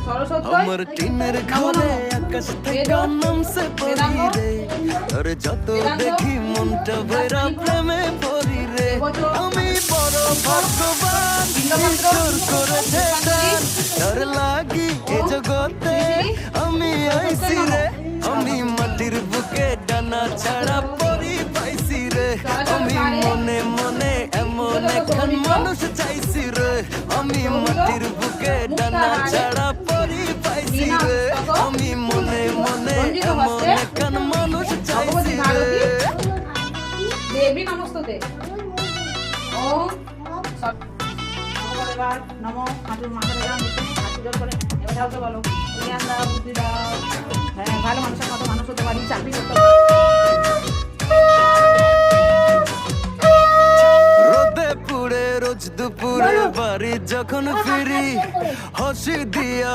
আমার টিনের ঘরে আকাশ থেকে নামছে পড়ি রে, তোর যত দেখি মনটা ভরা প্রেমে পড়ি রে। আমি বড় ভাগ্যবান, ঈশ্বর করেছে দান, তোর লাগি এ জগতে আমি আইছি রে। আমি মাটির বুকে ডানা ছাড়া পরি পাইছি রে, আমি মনে মনে এমন একখান মানুষ চাইছি রে। আমি মাটির বুকে ডানা ছাড়া পরি পাইছি রে, আমি মনে মনে এমন একখান মানুষ চাইছি রে। দেবী নমস্তে ওম এবার নমো হাঁটুর মাথা দিলাম, হাঁটু জোর করে এবার কাউকে বলো জ্ঞান দাও, বুদ্ধি দাও। হ্যাঁ, ভালো মানুষের মতো মানুষ হতে পারি, চাকরি করতে পারি। রোদে পুড়ে রোজ দুপুরে বাড়ি যখন ফিরি, হাসি দিয়া